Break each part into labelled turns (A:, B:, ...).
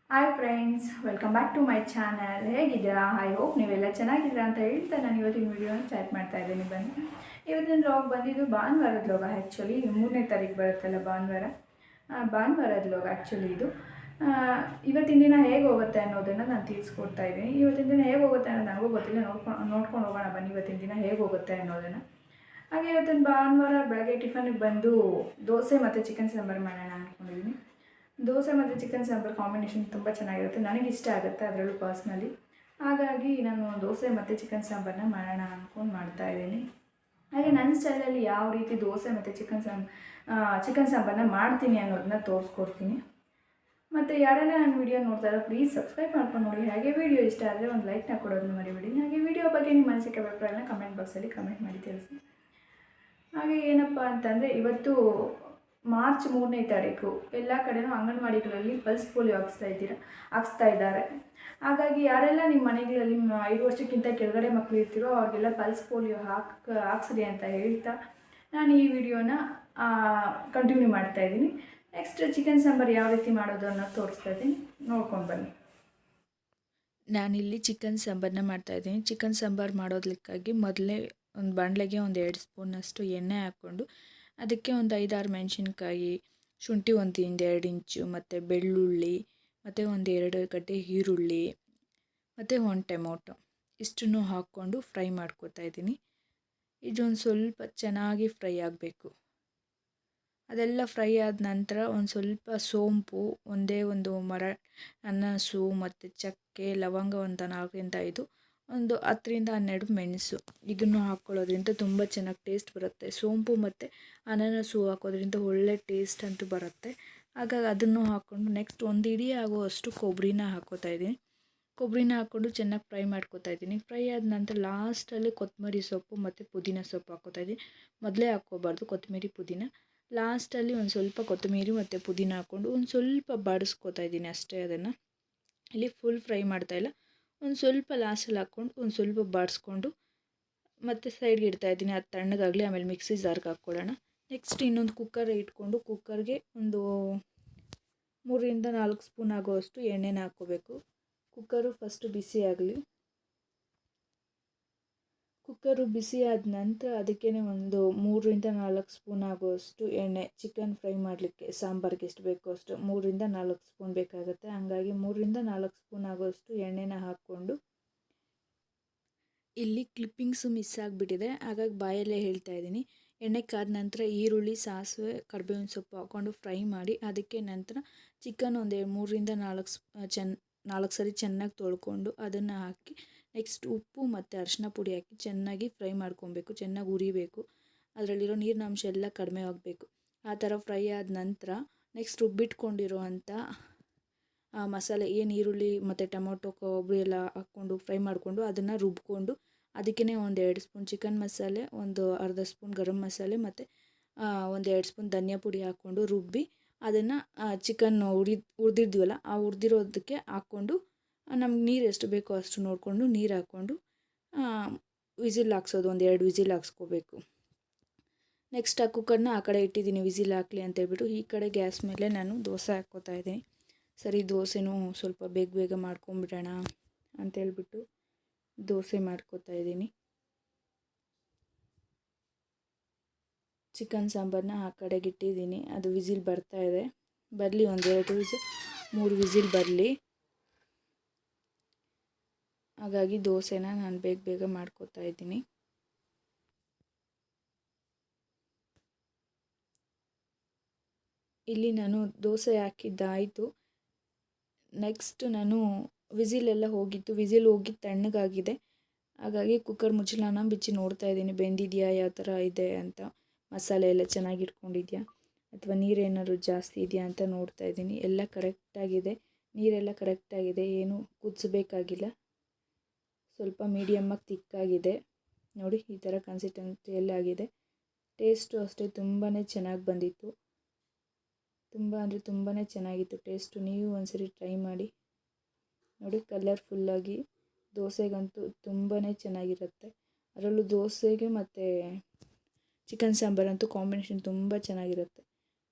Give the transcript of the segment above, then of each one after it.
A: Hi friends, welcome back to my channel. ಹೇಗಿದ್ದೀರಾ? I hope ನೀವೆಲ್ಲ ಚೆನ್ನಾಗಿದ್ದೀರಾ ಅಂತ ಹೇಳ್ತಾ ನಾನು ಇವತ್ತಿನ ವೀಡಿಯೋನ ಸ್ಟಾರ್ಟ್ ಮಾಡ್ತಾ ಇದ್ದೀನಿ. ಬನ್ನಿ, ಇವತ್ತಿನ ಲಾಗ್ ಬಂದಿದ್ದು ಭಾನುವಾರದ ಲಾಗ್. ಆ್ಯಕ್ಚುಲಿ 3ನೇ ತಾರೀಕು ಬರುತ್ತಲ್ಲ ಭಾನುವಾರದ ಲಾಗ್ ಆ್ಯಕ್ಚುಲಿ ಇದು. ಇವತ್ತಿನ ದಿನ ಹೇಗೆ ಹೋಗುತ್ತೆ ಅನ್ನೋದನ್ನು ನಾನು ತಿಳಿಸ್ಕೊಡ್ತಾ ಇದ್ದೀನಿ. ಇವತ್ತಿನ ದಿನ ಹೇಗೆ ಹೋಗುತ್ತೆ ಅನ್ನೋದು ನನಗೂ ಗೊತ್ತಿಲ್ಲ. ನೋಡ್ಕೊಂಡು ಹೋಗೋಣ ಬನ್ನಿ ಇವತ್ತಿನ ದಿನ ಹೇಗೆ ಹೋಗುತ್ತೆ ಅನ್ನೋದನ್ನು. ಹಾಗೆ ಇವತ್ತಿನ ಭಾನುವಾರ ಬೆಳಗ್ಗೆ ಟಿಫನಿಗೆ ಬಂದು ದೋಸೆ ಮತ್ತು ಚಿಕನ್ ಸಾಂಬಾರು ಮಾಡೋಣ ಅಂದ್ಕೊಂಡಿದ್ದೀನಿ. ದೋಸೆ ಮತ್ತು ಚಿಕನ್ ಸಾಂಬಾರು ಕಾಂಬಿನೇಷನ್ ತುಂಬ ಚೆನ್ನಾಗಿರುತ್ತೆ, ನನಗೆ ಇಷ್ಟ ಆಗುತ್ತೆ ಅದರಲ್ಲೂ ಪರ್ಸ್ನಲಿ. ಹಾಗಾಗಿ ನಾನು ದೋಸೆ ಮತ್ತು ಚಿಕನ್ ಸಾಂಬಾರನ್ನ ಮಾಡೋಣ ಅಂದ್ಕೊಂಡು ಮಾಡ್ತಾಯಿದ್ದೀನಿ. ಹಾಗೆ ನನ್ನ ಸ್ಟೈಲಲ್ಲಿ ಯಾವ ರೀತಿ ದೋಸೆ ಮತ್ತು ಚಿಕನ್ ಸಾಂಬಾರನ್ನ ಮಾಡ್ತೀನಿ ಅನ್ನೋದನ್ನ ತೋರಿಸ್ಕೊಡ್ತೀನಿ. ಮತ್ತು ಯಾರೆಲ್ಲ ನನ್ನ ವೀಡಿಯೋ ನೋಡ್ತಾ ಇರೋ ಪ್ಲೀಸ್ ಸಬ್ಸ್ಕ್ರೈಬ್ ಮಾಡ್ಕೊಂಡು ನೋಡಿ. ಹಾಗೆ ವೀಡಿಯೋ ಇಷ್ಟ ಆದರೆ ಒಂದು ಲೈಕ್ನ ಕೊಡೋದನ್ನ ಮರಿಬೇಡಿ. ಹಾಗೆ ವೀಡಿಯೋ ಬಗ್ಗೆ ನಿಮ್ಮ ಮನಸ್ಸಿಗೆ ಅಭಿಪ್ರಾಯನ ಕಮೆಂಟ್ ಬಾಕ್ಸಲ್ಲಿ ಕಮೆಂಟ್ ಮಾಡಿ ತಿಳಿಸಿ. ಹಾಗೆ ಏನಪ್ಪ ಅಂತಂದರೆ ಇವತ್ತು ಮಾರ್ಚ್ 3ನೇ ತಾರೀಕು ಎಲ್ಲ ಕಡೆಯೂ ಅಂಗನವಾಡಿಗಳಲ್ಲಿ ಪಲ್ಸ್ ಪೋಲಿಯೋ ಹಾಕ್ಸ್ತಾ ಇದ್ದಾರೆ. ಹಾಗಾಗಿ ಯಾರೆಲ್ಲ ನಿಮ್ಮ ಮನೆಗಳಲ್ಲಿ 5 ವರ್ಷಕ್ಕಿಂತ ಕೆಳಗಡೆ ಮಕ್ಕಳು ಇರ್ತೀರೋ ಅವ್ರಿಗೆಲ್ಲ ಪಲ್ಸ್ ಪೋಲಿಯೋ ಹಾಕ್ಸಿದೆ ಅಂತ ಹೇಳ್ತಾ ನಾನು ಈ ವಿಡಿಯೋನ ಕಂಟಿನ್ಯೂ ಮಾಡ್ತಾಯಿದ್ದೀನಿ. ನೆಕ್ಸ್ಟ್ ಚಿಕನ್ ಸಾಂಬಾರು ಯಾವ ರೀತಿ ಮಾಡೋದು ಅನ್ನೋದು ತೋರಿಸ್ತಾ ಇದ್ದೀನಿ, ನೋಡ್ಕೊಂಡು ಬನ್ನಿ.
B: ನಾನಿಲ್ಲಿ ಚಿಕನ್ ಸಾಂಬಾರನ್ನ ಮಾಡ್ತಾಯಿದ್ದೀನಿ. ಚಿಕನ್ ಸಾಂಬಾರು ಮಾಡೋದಕ್ಕಾಗಿ ಮೊದಲೇ ಒಂದು ಬಾಣಲೆಗೆ ಒಂದು 2 ಸ್ಪೂನಷ್ಟು ಎಣ್ಣೆ ಹಾಕ್ಕೊಂಡು ಅದಕ್ಕೆ ಒಂದು 5-6 ಮೆಣಸಿನ್ಕಾಯಿ, ಶುಂಠಿ 1-2 ಇಂಚು, ಮತ್ತು ಬೆಳ್ಳುಳ್ಳಿ, ಮತ್ತು ಒಂದು 2 ಗಡ್ಡೆ ಈರುಳ್ಳಿ, ಮತ್ತು 1 ಟೊಮೊಟೊ ಇಷ್ಟನ್ನು ಹಾಕ್ಕೊಂಡು ಫ್ರೈ ಮಾಡ್ಕೊತಾ ಇದ್ದೀನಿ. ಇದೊಂದು ಸ್ವಲ್ಪ ಚೆನ್ನಾಗಿ ಫ್ರೈ ಆಗಬೇಕು. ಅದೆಲ್ಲ ಫ್ರೈ ಆದ ನಂತರ ಒಂದು ಸ್ವಲ್ಪ ಸೋಂಪು, ಒಂದು ಮೆಣಸು, ಮತ್ತು ಚಕ್ಕೆ, ಲವಂಗ ಒಂದು 4-5, ಒಂದು 10-12 ಮೆಣಸು ಇದನ್ನು ಹಾಕ್ಕೊಳ್ಳೋದ್ರಿಂದ ತುಂಬ ಚೆನ್ನಾಗಿ ಟೇಸ್ಟ್ ಬರುತ್ತೆ. ಸೋಂಪು ಮತ್ತು ಅನಾನಸು ಹಾಕೋದ್ರಿಂದ ಒಳ್ಳೆ ಟೇಸ್ಟ್ ಅಂತೂ ಬರುತ್ತೆ. ಹಾಗಾಗಿ ಅದನ್ನು ಹಾಕ್ಕೊಂಡು ನೆಕ್ಸ್ಟ್ ಒಂದು ಇಡೀ ಆಗುವಷ್ಟು ಕೊಬ್ಬರಿನ ಹಾಕ್ಕೋತಾ ಇದ್ದೀನಿ. ಕೊಬ್ಬರಿನ ಹಾಕ್ಕೊಂಡು ಚೆನ್ನಾಗಿ ಫ್ರೈ ಮಾಡ್ಕೋತಾ ಇದ್ದೀನಿ. ಫ್ರೈ ಆದ ನಂತರ ಲಾಸ್ಟಲ್ಲಿ ಕೊತ್ತಂಬರಿ ಸೊಪ್ಪು ಮತ್ತು ಪುದೀನ ಸೊಪ್ಪು ಹಾಕ್ಕೋತಾ ಇದ್ದೀನಿ. ಮೊದಲೇ ಹಾಕ್ಕೋಬಾರ್ದು ಕೊತ್ತಂಬರಿ ಪುದೀನ. ಲಾಸ್ಟಲ್ಲಿ ಒಂದು ಸ್ವಲ್ಪ ಕೊತ್ತಂಬರಿ ಮತ್ತು ಪುದೀನ ಹಾಕ್ಕೊಂಡು ಒಂದು ಸ್ವಲ್ಪ ಬಾಡಿಸ್ಕೋತಾ ಇದ್ದೀನಿ ಅಷ್ಟೇ. ಅದನ್ನು ಇಲ್ಲಿ ಫುಲ್ ಫ್ರೈ ಮಾಡ್ತಾಯಿಲ್ಲ, ಒಂದು ಸ್ವಲ್ಪ ಲಾಸ್ಟಲ್ಲಿ ಹಾಕ್ಕೊಂಡು ಒಂದು ಸ್ವಲ್ಪ ಬಾಡಿಸ್ಕೊಂಡು ಮತ್ತು ಸೈಡ್ಗೆ ಇಡ್ತಾಯಿದ್ದೀನಿ. ಅದು ತಣ್ಣಗಾಗಲಿ, ಆಮೇಲೆ ಮಿಕ್ಸಿ ಜಾರ್ಗೆ ಹಾಕ್ಕೊಳ್ಳೋಣ. ನೆಕ್ಸ್ಟ್ ಇನ್ನೊಂದು ಕುಕ್ಕರ್ ಇಟ್ಕೊಂಡು ಕುಕ್ಕರ್ಗೆ ಒಂದು 3-4 ಸ್ಪೂನ್ ಆಗುವಷ್ಟು ಎಣ್ಣೆನ ಹಾಕ್ಕೋಬೇಕು. ಕುಕ್ಕರು ಫಸ್ಟು ಬಿಸಿ ಆಗಲಿ. ಕುಕ್ಕರು ಬಿಸಿ ಆದ ನಂತರ ಅದಕ್ಕೇ ಒಂದು 3-4 ಸ್ಪೂನ್ ಆಗುವಷ್ಟು ಎಣ್ಣೆ, ಚಿಕನ್ ಫ್ರೈ ಮಾಡಲಿಕ್ಕೆ ಸಾಂಬಾರಿಗೆ ಎಷ್ಟು ಬೇಕೋ ಅಷ್ಟು 3-4 ಸ್ಪೂನ್ ಬೇಕಾಗುತ್ತೆ. ಹಾಗಾಗಿ 3-4 ಸ್ಪೂನ್ ಆಗುವಷ್ಟು ಎಣ್ಣೆನ ಹಾಕ್ಕೊಂಡು, ಇಲ್ಲಿ ಕ್ಲಿಪ್ಪಿಂಗ್ಸು ಮಿಸ್ ಆಗಿಬಿಟ್ಟಿದೆ ಹಾಗಾಗಿ ಬಾಯಲ್ಲೇ ಹೇಳ್ತಾ ಇದ್ದೀನಿ. ಎಣ್ಣೆ ಕಾದ ನಂತರ ಈರುಳ್ಳಿ, ಸಾಸಿವೆ, ಕರಿಬೇವಿನ ಸೊಪ್ಪು ಹಾಕ್ಕೊಂಡು ಫ್ರೈ ಮಾಡಿ ಅದಕ್ಕೆ ನಂತರ ಚಿಕನ್ ಒಂದು 3-4 ಸರಿ ಚೆನ್ನಾಗಿ ತೊಳ್ಕೊಂಡು ಅದನ್ನು ಹಾಕಿ ನೆಕ್ಸ್ಟ್ ಉಪ್ಪು ಮತ್ತು ಅರಿಶಿನ ಪುಡಿ ಹಾಕಿ ಚೆನ್ನಾಗಿ ಫ್ರೈ ಮಾಡ್ಕೊಬೇಕು. ಚೆನ್ನಾಗಿ ಉರಿಬೇಕು, ಅದರಲ್ಲಿರೋ ನೀರಿನ ಅಂಶ ಎಲ್ಲ ಕಡಿಮೆ ಆಗಬೇಕು. ಆ ಥರ ಫ್ರೈ ಆದ ನಂತರ ನೆಕ್ಸ್ಟ್ ರುಬ್ಬಿಟ್ಕೊಂಡಿರೋ ಅಂಥ ಮಸಾಲೆ ಏನು ಈರುಳ್ಳಿ ಮತ್ತು ಟೊಮೊಟೊ, ಕೊಬ್ಬರಿ ಎಲ್ಲ ಹಾಕ್ಕೊಂಡು ಫ್ರೈ ಮಾಡಿಕೊಂಡು ಅದನ್ನು ರುಬ್ಕೊಂಡು ಅದಕ್ಕೇ ಒಂದು 2 ಸ್ಪೂನ್ ಚಿಕನ್ ಮಸಾಲೆ, ಒಂದು ಅರ್ಧ ಸ್ಪೂನ್ ಗರಂ ಮಸಾಲೆ, ಮತ್ತು ಒಂದು 2 ಸ್ಪೂನ್ ಧನಿಯಾ ಪುಡಿ ಹಾಕ್ಕೊಂಡು ರುಬ್ಬಿ ಅದನ್ನು ಚಿಕನ್ ಹುರಿದಿದ್ವಲ್ಲ ಆ ಹುರಿದಿರೋದಕ್ಕೆ ಹಾಕ್ಕೊಂಡು ನಮ್ಗೆ ನೀರು ಎಷ್ಟು ಬೇಕೋ ಅಷ್ಟು ನೋಡಿಕೊಂಡು ನೀರು ಹಾಕ್ಕೊಂಡು ವಿಸಿಲ್ ಹಾಕ್ಸೋದು, ಒಂದು 2 ವಿಸಿಲ್ ಹಾಕ್ಸ್ಕೋಬೇಕು. ನೆಕ್ಸ್ಟ್ ಆ ಕುಕ್ಕರ್ನ ಆ ಕಡೆ ಇಟ್ಟಿದ್ದೀನಿ ವಿಸಿಲ್ ಹಾಕಲಿ ಅಂತೇಳ್ಬಿಟ್ಟು. ಈ ಕಡೆ ಗ್ಯಾಸ್ ಮೇಲೆ ನಾನು ದೋಸೆ ಹಾಕ್ಕೋತಾ ಇದ್ದೀನಿ. ಸರಿ, ದೋಸೆನೂ ಸ್ವಲ್ಪ ಬೇಗ ಮಾಡ್ಕೊಂಬಿಡೋಣ ಅಂತೇಳ್ಬಿಟ್ಟು ದೋಸೆ ಮಾಡ್ಕೋತಾ ಇದ್ದೀನಿ. ಚಿಕನ್ ಸಾಂಬಾರನ್ನ ಆ ಕಡೆಗೆ ಇಟ್ಟಿದ್ದೀನಿ, ಅದು ವಿಸಿಲ್ ಬರ್ತಾ ಇದೆ. ಬರಲಿ, ಒಂದು 2-3 ವಿಸಿಲ್ ಬರಲಿ. ಹಾಗಾಗಿ ದೋಸೆನ ನಾನು ಬೇಗ ಮಾಡ್ಕೋತಾ ಇದ್ದೀನಿ. ಇಲ್ಲಿ ನಾನು ದೋಸೆ ಹಾಕಿದ್ದಾಯಿತು. ನೆಕ್ಸ್ಟ್ ನಾನು ವಿಸಿಲೆಲ್ಲ ಹೋಗಿತ್ತು, ವಿಸಿಲ್ ಹೋಗಿ ತಣ್ಣಗಾಗಿದೆ. ಹಾಗಾಗಿ ಕುಕ್ಕರ್ ಮುಚ್ಚಳನ ಬಿಚ್ಚಿ ನೋಡ್ತಾ ಇದ್ದೀನಿ ಬೆಂದಿದೆಯಾ, ಯಾವ ಥರ ಇದೆ ಅಂತ, ಮಸಾಲೆ ಎಲ್ಲ ಚೆನ್ನಾಗಿ ಇಟ್ಕೊಂಡಿದೆಯಾ ಅಥವಾ ನೀರೇನಾದ್ರು ಜಾಸ್ತಿ ಇದೆಯಾ ಅಂತ ನೋಡ್ತಾ ಇದ್ದೀನಿ. ಎಲ್ಲ ಕರೆಕ್ಟಾಗಿದೆ, ನೀರೆಲ್ಲ ಕರೆಕ್ಟಾಗಿದೆ, ಏನು ಕುದಿಸ್ಬೇಕಾಗಿಲ್ಲ. ಸ್ವಲ್ಪ ಮೀಡಿಯಮ್ಮಾಗಿ ತಿಕ್ಕಾಗಿದೆ ನೋಡಿ, ಈ ಥರ ಕನ್ಸಿಸ್ಟೆನ್ಸಿಯಲ್ಲಿ ಆಗಿದೆ. ಟೇಸ್ಟು ಅಷ್ಟೇ ತುಂಬಾ ಚೆನ್ನಾಗಿ ಬಂದಿತ್ತು, ತುಂಬ ಅಂದರೆ ತುಂಬಾ ಚೆನ್ನಾಗಿತ್ತು ಟೇಸ್ಟು. ನೀವು ಒಂದ್ಸರಿ ಟ್ರೈ ಮಾಡಿ ನೋಡಿ. ಕಲರ್ಫುಲ್ಲಾಗಿ ದೋಸೆಗಂತೂ ತುಂಬಾ ಚೆನ್ನಾಗಿರುತ್ತೆ. ಅದರಲ್ಲೂ ದೋಸೆಗೆ ಮತ್ತು ಚಿಕನ್ ಸಾಂಬಾರಂತೂ ಕಾಂಬಿನೇಷನ್ ತುಂಬ ಚೆನ್ನಾಗಿರುತ್ತೆ.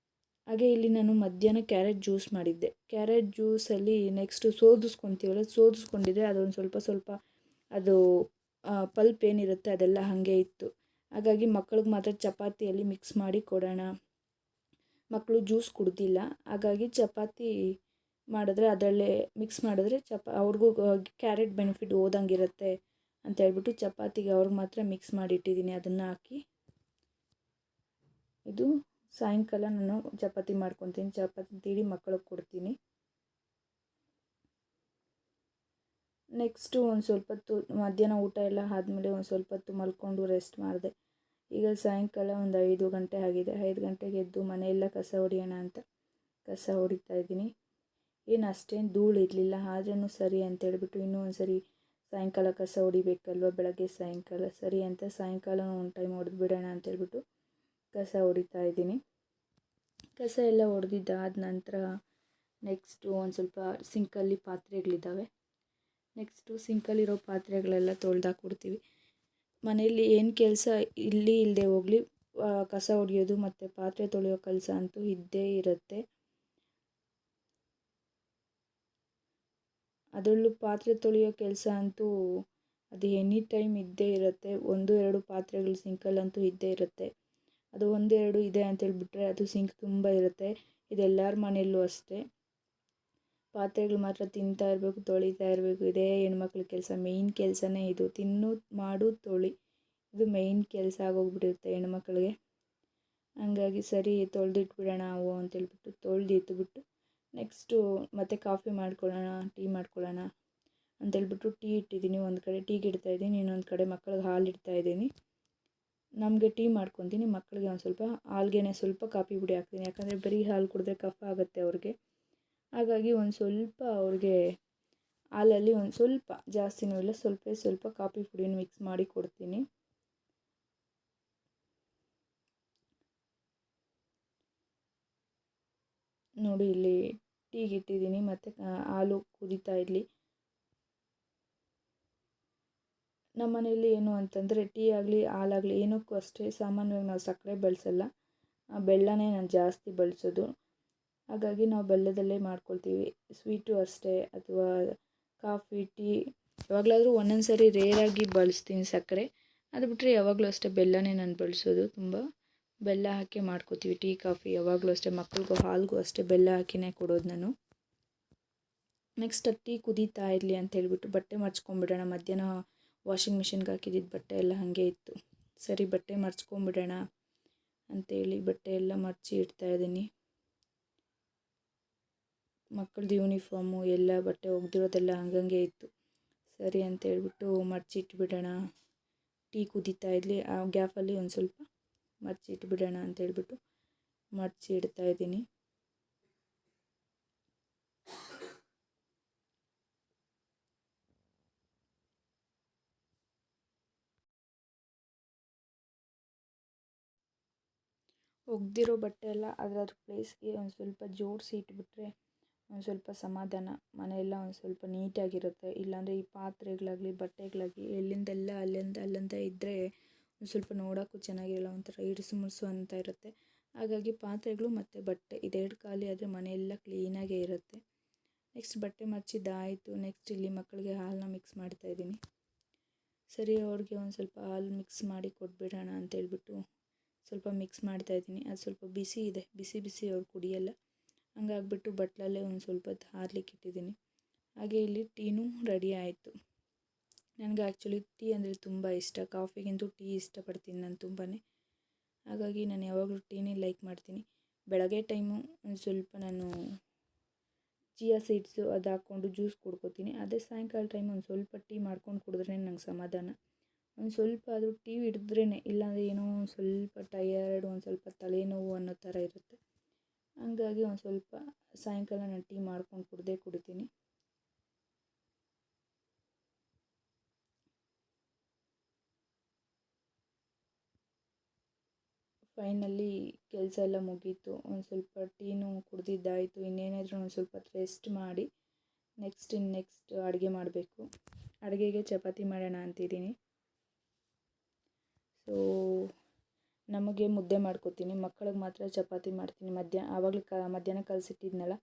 B: ಹಾಗೆ ಇಲ್ಲಿ ನಾನು ಮಧ್ಯಾಹ್ನ ಕ್ಯಾರೆಟ್ ಜ್ಯೂಸ್ ಮಾಡಿದ್ದೆ. ಕ್ಯಾರೆಟ್ ಜ್ಯೂಸಲ್ಲಿ ನೆಕ್ಸ್ಟು ಸೋದಿಸ್ಕೊತೀವಲ್ಲ, ಸೋದಿಸ್ಕೊಂಡಿದ್ದೆ ಅದೊಂದು ಸ್ವಲ್ಪ ಅದು ಪಲ್ಪ್ ಏನಿರುತ್ತೆ ಅದೆಲ್ಲ ಹಾಗೆ ಇತ್ತು. ಹಾಗಾಗಿ ಮಕ್ಕಳಿಗೆ ಮಾತ್ರ ಚಪಾತಿಯಲ್ಲಿ ಮಿಕ್ಸ್ ಮಾಡಿ ಕೊಡೋಣ. ಮಕ್ಕಳು ಜ್ಯೂಸ್ ಕುಡ್ದಿಲ್ಲ, ಹಾಗಾಗಿ ಚಪಾತಿ ಮಾಡಿದ್ರೆ ಅದರಲ್ಲೇ ಮಿಕ್ಸ್ ಮಾಡಿದ್ರೆ ಅವ್ರಿಗೂ ಕ್ಯಾರೆಟ್ ಬೆನಿಫಿಟ್ ಹೋದಂಗಿರುತ್ತೆ ಅಂತ ಹೇಳ್ಬಿಟ್ಟು ಚಪಾತಿಗೆ ಅವ್ರಿಗೆ ಮಾತ್ರ ಮಿಕ್ಸ್ ಮಾಡಿ ಇಟ್ಟಿದ್ದೀನಿ. ಅದನ್ನು ಹಾಕಿ ಇದು ಸಾಯಂಕಾಲ ನಾನು ಚಪಾತಿ ಮಾಡ್ಕೊತೀನಿ. ಚಪಾತಿ ತೀಡಿ ಮಕ್ಕಳಿಗೆ ಕೊಡ್ತೀನಿ. ನೆಕ್ಸ್ಟು ಒಂದು ಸ್ವಲ್ಪ ಹೊತ್ತು ಮಧ್ಯಾಹ್ನ ಊಟ ಎಲ್ಲ ಆದಮೇಲೆ ಒಂದು ಸ್ವಲ್ಪ ಹೊತ್ತು ಮಲ್ಕೊಂಡು ರೆಸ್ಟ್ ಮಾಡಿದೆ. ಈಗ ಸಾಯಂಕಾಲ ಒಂದು 5 ಗಂಟೆ ಆಗಿದೆ. 5 ಗಂಟೆಗೆ ಎದ್ದು ಮನೆಯೆಲ್ಲ ಕಸ ಹೊಡಿಯೋಣ ಅಂತ ಕಸ ಹೊಡಿತಾ ಇದ್ದೀನಿ. ಏನು ಅಷ್ಟೇನು ಧೂಳು ಇರಲಿಲ್ಲ, ಆದ್ರೂ ಸರಿ ಅಂತೇಳ್ಬಿಟ್ಟು ಇನ್ನೂ ಒಂದು ಸರಿ ಸಾಯಂಕಾಲ ಕಸ ಹೊಡಿಬೇಕಲ್ವ, ಬೆಳಗ್ಗೆ ಸಾಯಂಕಾಲ ಸರಿ ಅಂತ ಸಾಯಂಕಾಲ ಒಂದು ಟೈಮ್ ಹೊಡೆದು ಬಿಡೋಣ ಅಂತೇಳ್ಬಿಟ್ಟು ಕಸ ಹೊಡಿತಾ ಇದ್ದೀನಿ. ಕಸ ಎಲ್ಲ ಹೊಡೆದಿದ್ದಾದ ನಂತರ ನೆಕ್ಸ್ಟು ಒಂದು ಸ್ವಲ್ಪ ಸಿಂಕಲ್ಲಿ ಪಾತ್ರೆಗಳಿದ್ದಾವೆ. ನೆಕ್ಸ್ಟು ಸಿಂಕಲ್ಲಿರೋ ಪಾತ್ರೆಗಳೆಲ್ಲ ತೊಳೆದಾಕ್ಬಿಡ್ತೀವಿ. ಮನೆಯಲ್ಲಿ ಏನು ಕೆಲಸ ಇಲ್ಲದೆ ಹೋಗಲಿ ಕಸ ಹೊಡೆಯೋದು ಮತ್ತು ಪಾತ್ರೆ ತೊಳೆಯೋ ಕೆಲಸ ಅಂತೂ ಇದ್ದೇ ಇರುತ್ತೆ. ಅದರಲ್ಲೂ ಪಾತ್ರೆ ತೊಳೆಯೋ ಕೆಲಸ ಅಂತೂ ಅದು ಎನಿ ಟೈಮ್ ಇದ್ದೇ ಇರುತ್ತೆ. 1-2 ಪಾತ್ರೆಗಳು ಸಿಂಕಲ್ಲಂತೂ ಇದ್ದೇ ಇರುತ್ತೆ. ಅದು 1-2 ಇದೆ ಅಂತೇಳ್ಬಿಟ್ರೆ ಅದು ಸಿಂಕ್ ತುಂಬ ಇರುತ್ತೆ. ಇದೆಲ್ಲರ ಮನೆಯಲ್ಲೂ ಅಷ್ಟೇ. ಪಾತ್ರೆಗಳು ಮಾತ್ರ ತಿಂತಾ ಇರಬೇಕು, ತೊಳಿತಾ ಇರಬೇಕು. ಇದೇ ಹೆಣ್ಮಕ್ಳ ಕೆಲಸ, ಮೇಯ್ನ್ ಕೆಲಸನೇ ಇದು. ತಿನ್ನು, ಮಾಡು, ತೊಳಿ, ಇದು ಮೇಯ್ನ್ ಕೆಲಸ ಆಗೋಗ್ಬಿಟ್ಟಿರುತ್ತೆ ಹೆಣ್ಮಕ್ಳಿಗೆ. ಹಂಗಾಗಿ ಸರಿ ತೊಳೆದಿಟ್ಬಿಡೋಣ ಅವು ಅಂತೇಳ್ಬಿಟ್ಟು ತೊಳೆದಿಟ್ಬಿಟ್ಟು ನೆಕ್ಸ್ಟು ಮತ್ತೆ ಕಾಫಿ ಮಾಡ್ಕೊಳ್ಳೋಣ, ಟೀ ಮಾಡ್ಕೊಳ್ಳೋಣ ಅಂತೇಳ್ಬಿಟ್ಟು ಟೀ ಇಟ್ಟಿದ್ದೀನಿ. ಒಂದು ಕಡೆ ಟೀಗೆ ಇಡ್ತಾಯಿದ್ದೀನಿ, ಇನ್ನೊಂದು ಕಡೆ ಮಕ್ಕಳಿಗೆ ಹಾಲು ಇಡ್ತಾಯಿದ್ದೀನಿ. ನಮಗೆ ಟೀ ಮಾಡ್ಕೊತೀನಿ, ಮಕ್ಕಳಿಗೆ ಒಂದು ಸ್ವಲ್ಪ ಹಾಲ್ಗೆ ಸ್ವಲ್ಪ ಕಾಫಿ ಪುಡಿ ಹಾಕ್ತೀನಿ. ಯಾಕಂದರೆ ಬರೀ ಹಾಲು ಕುಡಿದ್ರೆ ಕಫ ಆಗುತ್ತೆ ಅವ್ರಿಗೆ. ಹಾಗಾಗಿ ಒಂದು ಸ್ವಲ್ಪ ಅವ್ರಿಗೆ ಹಾಲಲ್ಲಿ ಒಂದು ಸ್ವಲ್ಪ, ಜಾಸ್ತಿನೂ ಇಲ್ಲ, ಸ್ವಲ್ಪ ಕಾಫಿ ಪುಡಿನ ಮಿಕ್ಸ್ ಮಾಡಿ ಕೊಡ್ತೀನಿ. ನೋಡಿ ಇಲ್ಲಿ ಟೀಗೆ ಇಟ್ಟಿದ್ದೀನಿ, ಮತ್ತು ಹಾಲು ಕುದೀತಾ ಇರಲಿ. ನಮ್ಮ ಮನೆಯಲ್ಲಿ ಏನು ಅಂತಂದರೆ ಟೀ ಆಗಲಿ ಹಾಲಾಗಲಿ ಏನಕ್ಕೂ ಅಷ್ಟೇ ಸಾಮಾನ್ಯವಾಗಿ ನಾವು ಸಕ್ಕರೆ ಬಳಸಲ್ಲ, ಬೆಲ್ಲನೇ ನಾನು ಜಾಸ್ತಿ ಬಳಸೋದು. ಹಾಗಾಗಿ ನಾವು ಬೆಲ್ಲದಲ್ಲೇ ಮಾಡ್ಕೊಳ್ತೀವಿ. ಸ್ವೀಟು ಅಷ್ಟೇ, ಅಥವಾ ಕಾಫಿ, ಟೀ ಯಾವಾಗಲಾದರೂ ಒಂದೊಂದು ಸಾರಿ ರೇರಾಗಿ ಬಳಸ್ತೀನಿ ಸಕ್ಕರೆ. ಅದು ಬಿಟ್ಟರೆ ಯಾವಾಗಲೂ ಅಷ್ಟೇ ಬೆಲ್ಲನೇ ನಾನು ಬಳಸೋದು. ತುಂಬ ಬೆಲ್ಲ ಹಾಕಿ ಮಾಡ್ಕೋತೀವಿ ಟೀ, ಕಾಫಿ ಯಾವಾಗಲೂ ಅಷ್ಟೇ. ಮಕ್ಕಳಿಗೂ ಹಾಲಿಗೂ ಅಷ್ಟೇ ಬೆಲ್ಲ ಹಾಕಿನೇ ಕೊಡೋದು ನಾನು. ನೆಕ್ಸ್ಟ್ ಟೀ ಕುದೀತಾ ಇರಲಿ ಅಂತ ಹೇಳ್ಬಿಟ್ಟು ಬಟ್ಟೆ ಮಡ್ಚ್ಕೊಂಬಿಡೋಣ. ಮಧ್ಯಾಹ್ನ ವಾಷಿಂಗ್ ಮಿಷಿನ್ಗೆ ಹಾಕಿದ್ದಿದ್ದು ಬಟ್ಟೆ ಎಲ್ಲ ಹಾಗೆ ಇತ್ತು. ಸರಿ ಬಟ್ಟೆ ಮಡ್ಚ್ಕೊಂಬಿಡೋಣ ಅಂತೇಳಿ ಬಟ್ಟೆ ಎಲ್ಲ ಮಡಚಿ ಇಡ್ತಾಯಿದ್ದೀನಿ. ಮಕ್ಕಳದ್ದು ಯೂನಿಫಾರ್ಮು ಎಲ್ಲ ಬಟ್ಟೆ ಒಗೆದಿರೋದೆಲ್ಲ ಹಂಗಂಗೆ ಇತ್ತು. ಸರಿ ಅಂತ ಹೇಳ್ಬಿಟ್ಟು ಮಡಚಿಟ್ಬಿಡೋಣ. ಟೀ ಕುದೀತಾ ಇರಲಿ, ಆ ಗ್ಯಾಪಲ್ಲಿ ಒಂದು ಸ್ವಲ್ಪ ಮಡಚಿಟ್ಬಿಡೋಣ ಅಂತೇಳ್ಬಿಟ್ಟು ಮಡಚಿ ಇಡ್ತಾಯಿದ್ದೀನಿ. ಒಗೆದಿರೋ ಬಟ್ಟೆ ಎಲ್ಲ ಅದರ ಪ್ಲೇಸ್ಗೆ ಒಂದು ಸ್ವಲ್ಪ ಜೋಡಿಸಿ ಇಟ್ಬಿಟ್ರೆ ಒಂದು ಸ್ವಲ್ಪ ಸಮಾಧಾನ. ಮನೆಯೆಲ್ಲ ಒಂದು ಸ್ವಲ್ಪ ನೀಟಾಗಿರುತ್ತೆ. ಇಲ್ಲಾಂದರೆ ಈ ಪಾತ್ರೆಗಳಾಗಲಿ ಬಟ್ಟೆಗಳಾಗಲಿ ಎಲ್ಲಿಂದೆಲ್ಲ ಅಲ್ಲಿಂದ ಇದ್ದರೆ ಒಂದು ಸ್ವಲ್ಪ ನೋಡೋಕ್ಕೂ ಚೆನ್ನಾಗಿರಲ್ಲ, ಒಂಥರ ಇರಿಸು ಮುರುಸು ಅಂತ ಇರುತ್ತೆ. ಹಾಗಾಗಿ ಪಾತ್ರೆಗಳು ಮತ್ತು ಬಟ್ಟೆ ಇದೆರಡು ಖಾಲಿ ಆದರೆ ಮನೆಯೆಲ್ಲ ಕ್ಲೀನಾಗೇ ಇರುತ್ತೆ. ನೆಕ್ಸ್ಟ್ ಬಟ್ಟೆ ಮಡಚಿದ್ದಾಯಿತು. ನೆಕ್ಸ್ಟ್ ಇಲ್ಲಿ ಮಕ್ಕಳಿಗೆ ಹಾಲನ್ನ ಮಿಕ್ಸ್ ಮಾಡ್ತಾಯಿದ್ದೀನಿ. ಸರಿ ಅವ್ರಿಗೆ ಒಂದು ಸ್ವಲ್ಪ ಹಾಲು ಮಿಕ್ಸ್ ಮಾಡಿ ಕೊಟ್ಬಿಡೋಣ ಅಂತೇಳ್ಬಿಟ್ಟು ಸ್ವಲ್ಪ ಮಿಕ್ಸ್ ಮಾಡ್ತಾಯಿದ್ದೀನಿ. ಅದು ಸ್ವಲ್ಪ ಬಿಸಿ ಇದೆ, ಬಿಸಿ ಅವ್ರು ಕುಡಿಯಲ್ಲ. ಹಂಗಾಗ್ಬಿಟ್ಟು ಬಟ್ಲಲ್ಲೇ ಒಂದು ಸ್ವಲ್ಪ ಹೊತ್ತು ಹಾರ್ಲಿಕ್ಕೆ ಇಟ್ಟಿದ್ದೀನಿ. ಹಾಗೆ ಇಲ್ಲಿ ಟೀನೂ ರೆಡಿ ಆಯಿತು. ನನಗೆ ಆ್ಯಕ್ಚುಲಿ ಟೀ ಅಂದರೆ ತುಂಬ ಇಷ್ಟ. ಕಾಫಿಗಿಂತೂ ಟೀ ಇಷ್ಟಪಡ್ತೀನಿ ನಾನು ತುಂಬಾ. ಹಾಗಾಗಿ ನಾನು ಯಾವಾಗಲೂ ಟೀನೇ ಲೈಕ್ ಮಾಡ್ತೀನಿ. ಬೆಳಗ್ಗೆ ಟೈಮು ಒಂದು ಸ್ವಲ್ಪ ನಾನು ಚಿಯಾ ಸೀಡ್ಸು ಅದು ಹಾಕ್ಕೊಂಡು ಜ್ಯೂಸ್ ಕುಡ್ಕೋತೀನಿ. ಅದೇ ಸಾಯಂಕಾಲ ಟೈಮ್ ಒಂದು ಸ್ವಲ್ಪ ಟೀ ಮಾಡ್ಕೊಂಡು ಕುಡಿದ್ರೆ ನಂಗೆ ಸಮಾಧಾನ. ಒಂದು ಸ್ವಲ್ಪ ಆದರೂ ಟೀ ಹಿಡಿದ್ರೇ, ಇಲ್ಲಾಂದರೆ ಏನೋ ಒಂದು ಸ್ವಲ್ಪ ಟಯರ್ಡ್, ಒಂದು ಸ್ವಲ್ಪ ತಲೆನೋವು ಅನ್ನೋ ಥರ ಇರುತ್ತೆ. ಹಂಗಾಗಿ ಒಂದು ಸ್ವಲ್ಪ ಸಾಯಂಕಾಲ ನಾನು ಟೀ ಮಾಡ್ಕೊಂಡು ಕುಡಿತೀನಿ. ಫೈನಲಿ ಕೆಲಸ ಎಲ್ಲ ಮುಗೀತು. ಒಂದು ಸ್ವಲ್ಪ ಟೀನೂ ಕುಡಿದಿದ್ದಾಯಿತು. ಇನ್ನೇನಾದರೂ ಒಂದು ಸ್ವಲ್ಪ ರೆಸ್ಟ್ ಮಾಡಿ ನೆಕ್ಸ್ಟ್ ಅಡುಗೆ ಮಾಡಬೇಕು. ಅಡುಗೆಗೆ ಚಪಾತಿ ಮಾಡೋಣ ಅಂತಿದ್ದೀನಿ. ಸೊ ನಮಗೆ ಮುದ್ದೆ ಮಾಡ್ಕೊತೀನಿ, ಮಕ್ಕಳಿಗೆ ಮಾತ್ರ ಚಪಾತಿ ಮಾಡ್ತೀನಿ. ಆವಾಗಲೇ ಮಧ್ಯಾಹ್ನ ಕಲಸಿಟ್ಟಿದ್ನಲ್ಲ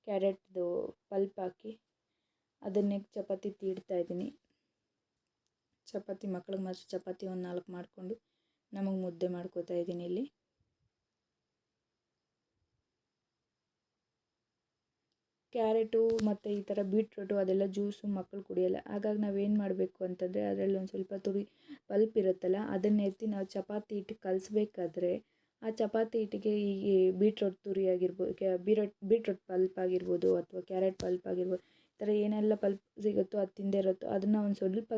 B: ಕ್ಯಾರೆಟ್ದು ಪಲ್ಪ್ ಹಾಕಿ ಅದನ್ನೇ ಚಪಾತಿ ತೀಡ್ತಾಯಿದ್ದೀನಿ. ಚಪಾತಿ ಮಕ್ಕಳಿಗೆ ಮಾತ್ರ ಚಪಾತಿ ಒಂದು 4 ಮಾಡಿಕೊಂಡು ನಮಗೆ ಮುದ್ದೆ ಮಾಡ್ಕೋತಾ ಇದ್ದೀನಿ ಇಲ್ಲಿ. ಕ್ಯಾರೆಟು ಮತ್ತು ಈ ಥರ ಬೀಟ್ರೂಟು ಅದೆಲ್ಲ ಜ್ಯೂಸು ಮಕ್ಕಳು ಕುಡಿಯೋಲ್ಲ. ಹಾಗಾಗಿ ನಾವೇನು ಮಾಡಬೇಕು ಅಂತಂದರೆ ಅದರಲ್ಲಿ ಒಂದು ಸ್ವಲ್ಪ ಪಲ್ಪ್ ಇರುತ್ತಲ್ಲ ಅದನ್ನ ಎತ್ತಿ ನಾವು ಚಪಾತಿ ಹಿಟ್ಟಿಗೆ ಕಲಿಸ್ಬೇಕಾದ್ರೆ ಆ ಚಪಾತಿ ಹಿಟ್ಟಿಗೆ ಈ ಬೀಟ್ರೂಟ್ ತುರಿ ಆಗಿರ್ಬೋದು, ಬೀಟ್ರೂಟ್ ಪಲ್ಪ್ ಆಗಿರ್ಬೋದು ಅಥವಾ ಕ್ಯಾರೆಟ್ ಪಲ್ಪ್ ಆಗಿರ್ಬೋದು, ಈ ಥರ ಏನೆಲ್ಲ ಪಲ್ಪ್ ಸಿಗುತ್ತೋ ಅದು ತಿಂದೇ ಇರುತ್ತೋ ಅದನ್ನು ಒಂದು ಸ್ವಲ್ಪ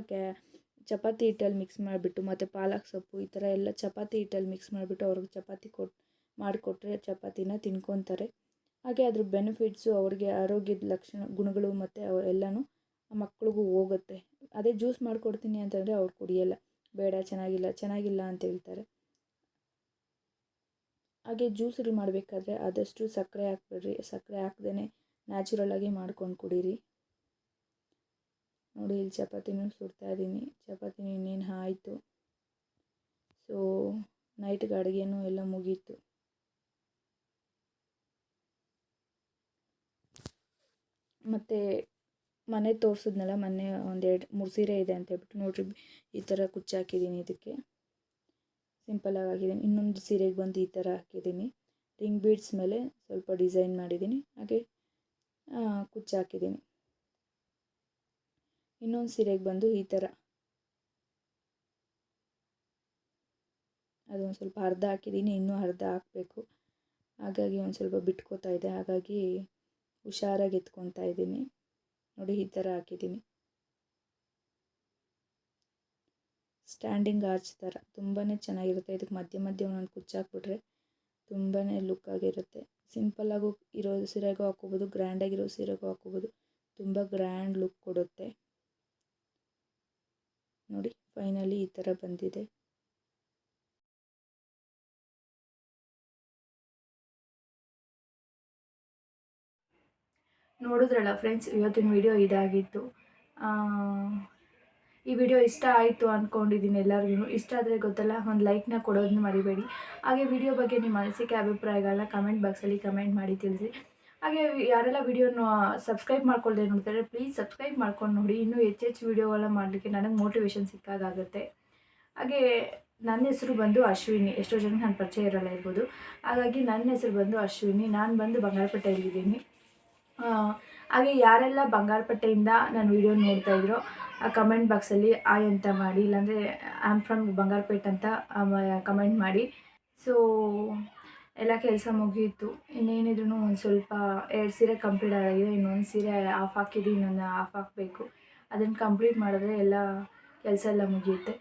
B: ಚಪಾತಿ ಹಿಟ್ಟಲ್ಲಿ ಮಿಕ್ಸ್ ಮಾಡಿಬಿಟ್ಟು ಮತ್ತು ಪಾಲಕ್ ಸೊಪ್ಪು ಈ ಥರ ಎಲ್ಲ ಚಪಾತಿ ಹಿಟ್ಟಲ್ಲಿ ಮಿಕ್ಸ್ ಮಾಡಿಬಿಟ್ಟು ಅವ್ರಿಗೆ ಚಪಾತಿ ಮಾಡಿಕೊಟ್ರೆ ಚಪಾತಿನ ತಿನ್ಕೊತಾರೆ. ಹಾಗೆ ಅದ್ರ ಬೆನಿಫಿಟ್ಸು ಅವ್ರಿಗೆ ಆರೋಗ್ಯದ ಗುಣಗಳು ಮತ್ತು ಎಲ್ಲನೂ ಮಕ್ಳಿಗೂ ಹೋಗುತ್ತೆ. ಅದೇ ಜ್ಯೂಸ್ ಮಾಡಿಕೊಡ್ತೀನಿ ಅಂತಂದರೆ ಅವ್ರು ಕುಡಿಯೋಲ್ಲ, ಬೇಡ ಚೆನ್ನಾಗಿಲ್ಲ ಅಂತ ಹೇಳ್ತಾರೆ. ಹಾಗೆ ಜ್ಯೂಸ್ಗಳು ಮಾಡಬೇಕಾದ್ರೆ ಆದಷ್ಟು ಸಕ್ಕರೆ ಹಾಕ್ಬೇಡ್ರಿ, ಸಕ್ಕರೆ ಹಾಕ್ದೇ ನ್ಯಾಚುರಲಾಗಿ ಮಾಡ್ಕೊಂಡು ಕುಡೀರಿ. ನೋಡಿ ಇಲ್ಲಿ ಚಪಾತಿನೂ ಸುಡ್ತಾಯಿದ್ದೀನಿ. ಚಪಾತಿನೂ ಇನ್ನೇನು ಆಯಿತು. ಸೊ ನೈಟ್ಗೆ ಅಡುಗೆನೂ ಎಲ್ಲ ಮುಗೀತು. ಮತ್ತು ಮನೆ ತೋರಿಸಿದ್ನಲ್ಲ ಮೊನ್ನೆ 1-2-3 ಸೀರೆ ಇದೆ ಅಂತ ಹೇಳ್ಬಿಟ್ಟು ನೋಡಿರಿ, ಈ ಥರ ಕುಚ್ಚು ಹಾಕಿದ್ದೀನಿ. ಇದಕ್ಕೆ ಸಿಂಪಲಾಗಿ ಹಾಕಿದ್ದೀನಿ. ಇನ್ನೊಂದು ಸೀರೆಗೆ ಬಂದು ಈ ಥರ ಹಾಕಿದ್ದೀನಿ. ರಿಂಗ್ ಬೀಡ್ಸ್ ಮೇಲೆ ಸ್ವಲ್ಪ ಡಿಸೈನ್ ಮಾಡಿದ್ದೀನಿ, ಹಾಗೆ ಕುಚ್ಚು ಹಾಕಿದ್ದೀನಿ. ಇನ್ನೊಂದು ಸೀರೆಗೆ ಬಂದು ಈ ಥರ ಅದೊಂದು ಸ್ವಲ್ಪ ಅರ್ಧ ಹಾಕಿದ್ದೀನಿ, ಇನ್ನೂ ಅರ್ಧ ಹಾಕಬೇಕು. ಹಾಗಾಗಿ ಒಂದು ಸ್ವಲ್ಪ ಬಿಟ್ಕೋತಾ ಇದೆ, ಹಾಗಾಗಿ ಹುಷಾರಾಗಿ ಎತ್ಕೊತಾ ಇದ್ದೀನಿ. ನೋಡಿ ಈ ಥರ ಹಾಕಿದ್ದೀನಿ. ಸ್ಟ್ಯಾಂಡಿಂಗ್ ಆರ್ಚ್ ಥರ ತುಂಬಾ ಚೆನ್ನಾಗಿರುತ್ತೆ. ಇದಕ್ಕೆ ಮಧ್ಯೆ ಒಂದೊಂದು ಕುಚ್ಚು ಹಾಕ್ಬಿಟ್ರೆ ತುಂಬಾ ಲುಕ್ಕಾಗಿರುತ್ತೆ. ಸಿಂಪಲ್ಲಾಗೂ ಇರೋ ಸೀರೆಗೂ ಹಾಕ್ಕೋಬೋದು, ಗ್ರ್ಯಾಂಡಾಗಿರೋ ಸೀರೆಗೂ ಹಾಕ್ಕೋಬೋದು. ತುಂಬ ಗ್ರ್ಯಾಂಡ್ ಲುಕ್ ಕೊಡುತ್ತೆ. ನೋಡಿ ಫೈನಲಿ ಈ ಥರ ಬಂದಿದೆ.
A: ನೋಡಿದ್ರಲ್ಲ ಫ್ರೆಂಡ್ಸ್, ಇವತ್ತಿನ ವಿಡಿಯೋ ಇದಾಗಿತ್ತು. ಈ ವಿಡಿಯೋ ಇಷ್ಟ ಆಯಿತು ಅಂದ್ಕೊಂಡಿದ್ದೀನಿ. ಎಲ್ಲರಿಗೂ ಇಷ್ಟ ಆದರೆ ಗೊತ್ತಲ್ಲ, ಒಂದು ಲೈಕ್ನ ಕೊಡೋದನ್ನ ಮರಿಬೇಡಿ. ಹಾಗೆ ವಿಡಿಯೋ ಬಗ್ಗೆ ನಿಮ್ಮ ಅನಿಸಿಕೆ ಅಭಿಪ್ರಾಯಗಳನ್ನ ಕಮೆಂಟ್ ಬಾಕ್ಸಲ್ಲಿ ಕಮೆಂಟ್ ಮಾಡಿ ತಿಳಿಸಿ. ಹಾಗೆ ಯಾರೆಲ್ಲ ವಿಡಿಯೋನ ಸಬ್ಸ್ಕ್ರೈಬ್ ಮಾಡ್ಕೊಳ್ದೆ ನೋಡ್ತಾರೆ ಪ್ಲೀಸ್ ಸಬ್ಸ್ಕ್ರೈಬ್ ಮಾಡ್ಕೊಂಡು ನೋಡಿ. ಇನ್ನೂ ಹೆಚ್ಚೆಚ್ಚು ವಿಡಿಯೋಗಳನ್ನ ಮಾಡಲಿಕ್ಕೆ ನನಗೆ ಮೋಟಿವೇಶನ್ ಸಿಕ್ಕಾಗುತ್ತೆ. ಹಾಗೆ ನನ್ನ ಹೆಸರು ಬಂದು ಅಶ್ವಿನಿ. ಎಷ್ಟೋ ಜನಕ್ಕೆ ನನ್ನ ಪರಿಚಯ ಇರಲ್ಲ ಇರ್ಬೋದು. ಹಾಗಾಗಿ ನನ್ನ ಹೆಸರು ಬಂದು ಅಶ್ವಿನಿ. ನಾನು ಬಂದು ಬಂಗಾರಪೇಟೆಯಲ್ಲಿದ್ದೀನಿ. ಹಾಗೆ ಯಾರೆಲ್ಲ ಬಂಗಾರಪೇಟೆಯಿಂದ ನನ್ನ ವಿಡಿಯೋ ನೋಡ್ತಾಯಿದ್ರೋ ಕಮೆಂಟ್ ಬಾಕ್ಸಲ್ಲಿ ಆಯ್ ಅಂತ ಮಾಡಿ, ಇಲ್ಲಾಂದರೆ ಐ ಆಮ್ ಫ್ರಮ್ ಬಂಗಾರಪೇಟೆ ಅಂತ ಕಮೆಂಟ್ ಮಾಡಿ. ಸೊ ಎಲ್ಲ ಕೆಲಸ ಮುಗಿಯಿತು. ಇನ್ನೇನಿದ್ರು ಒಂದು ಸ್ವಲ್ಪ 2 ಸೀರೆ ಕಂಪ್ಲೀಟ್ ಆಗಿದೆ. ಇನ್ನೊಂದು ಸೀರೆ ಆಫ್ ಹಾಕಿದ್ದು, ಇನ್ನೊಂದು ಆಫ್ ಹಾಕಬೇಕು. ಅದನ್ನು ಕಂಪ್ಲೀಟ್ ಮಾಡಿದ್ರೆ ಎಲ್ಲ ಕೆಲಸ ಎಲ್ಲ ಮುಗಿಯುತ್ತೆ.